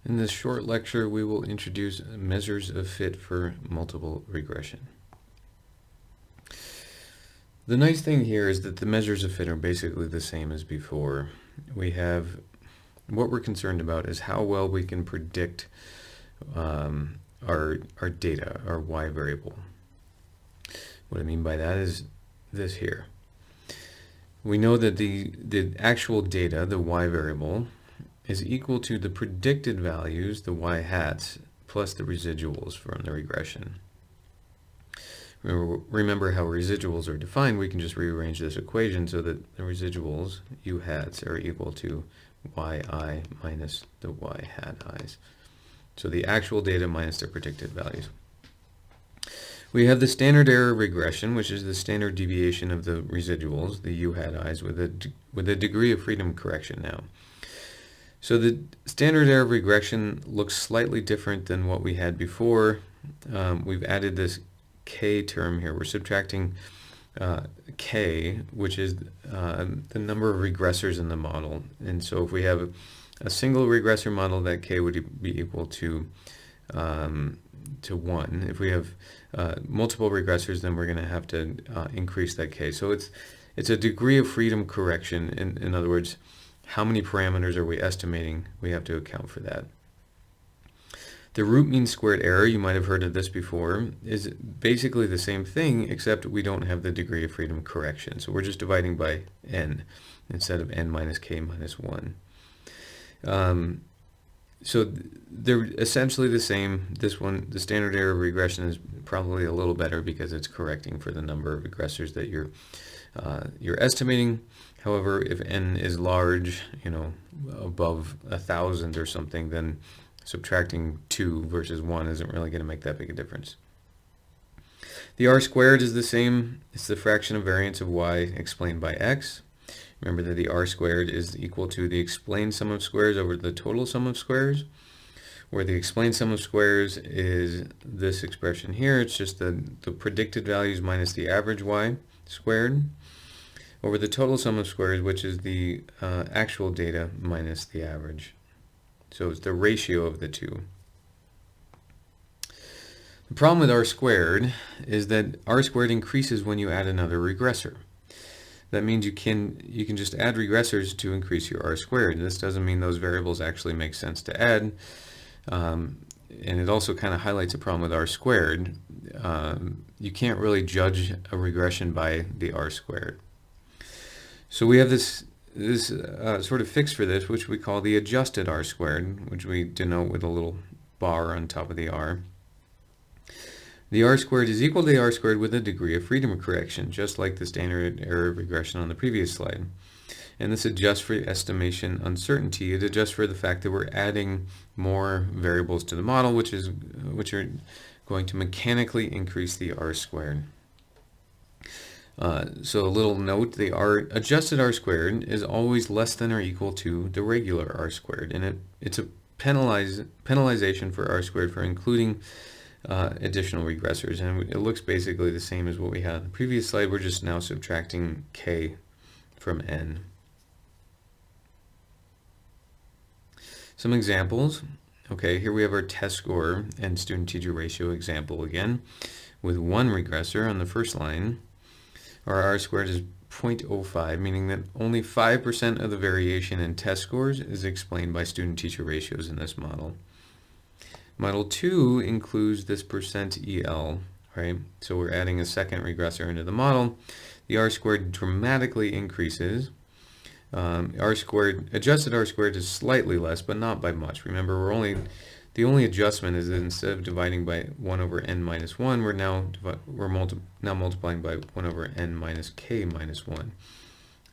In this short lecture, we will introduce measures of fit for multiple regression. The nice thing here is that the measures of fit are basically the same as before. What we're concerned about is how well we can predict our data, our y variable. What I mean by that is this here. We know that the actual data, the y variable, is equal to the predicted values, the y hats, plus the residuals from the regression. Remember how residuals are defined. We can just rearrange this equation so that the residuals, u hats, are equal to yi minus the y hat i's. So the actual data minus the predicted values. We have the standard error regression, which is the standard deviation of the residuals, the u hat i's, with a degree of freedom correction now. So the standard error regression looks slightly different than what we had before. We've added this k term here. We're subtracting k, which is the number of regressors in the model. And so if we have a single regressor model, that k would be equal to 1. If we have multiple regressors, then we're going to have to increase that k. So it's a degree of freedom correction. In other words, how many parameters are we estimating? We have to account for that. The root mean squared error, you might have heard of this before, is basically the same thing, except we don't have the degree of freedom correction. So we're just dividing by n instead of n minus k minus 1. So they're essentially the same. This one, the standard error regression, is probably a little better because it's correcting for the number of regressors that you're estimating. However, if n is large, above 1,000 or something, then subtracting 2 versus 1 isn't really going to make that big a difference. The r squared is the same. It's the fraction of variance of y explained by x. Remember that the r squared is equal to the explained sum of squares over the total sum of squares, where the explained sum of squares is this expression here. It's just the predicted values minus the average y squared over the total sum of squares, which is the actual data minus the average. So it's the ratio of the two. The problem with r squared is that r squared increases when you add another regressor. That means you can just add regressors to increase your r squared. This doesn't mean those variables actually make sense to add. And it also kind of highlights a problem with r squared. You can't really judge a regression by the r squared. So we have this sort of fix for this, which we call the adjusted r squared, which we denote with a little bar on top of the r. The r squared is equal to the r squared with a degree of freedom correction, just like the standard error regression on the previous slide. And this adjusts for estimation uncertainty. It adjusts for the fact that we're adding more variables to the model, which are going to mechanically increase the r squared. So a little note, the adjusted r squared is always less than or equal to the regular r squared, and it's a penalization for r squared for including additional regressors, and it looks basically the same as what we had on the previous slide. We're just now subtracting k from n. Some examples. Okay, here we have our test score and student-teacher ratio example again, with one regressor on the first line. Our r squared is 0.05, meaning that only 5% of the variation in test scores is explained by student-teacher ratios in this model. Model 2 includes this %EL, right? So we're adding a second regressor into the model. The r squared dramatically increases. Adjusted r squared is slightly less, but not by much. Remember, the only adjustment is that instead of dividing by 1 over n minus 1, we're now multiplying by 1 over n minus k minus 1.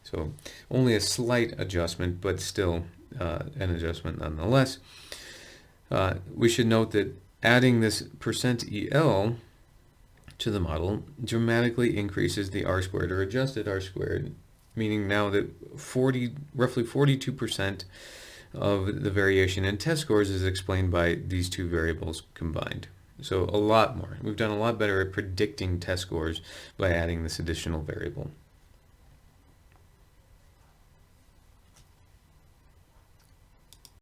So only a slight adjustment, but still an adjustment nonetheless. We should note that adding this %EL to the model dramatically increases the r squared, or adjusted r squared, meaning now that roughly 42% of the variation in test scores is explained by these two variables combined. So a lot more. We've done a lot better at predicting test scores by adding this additional variable.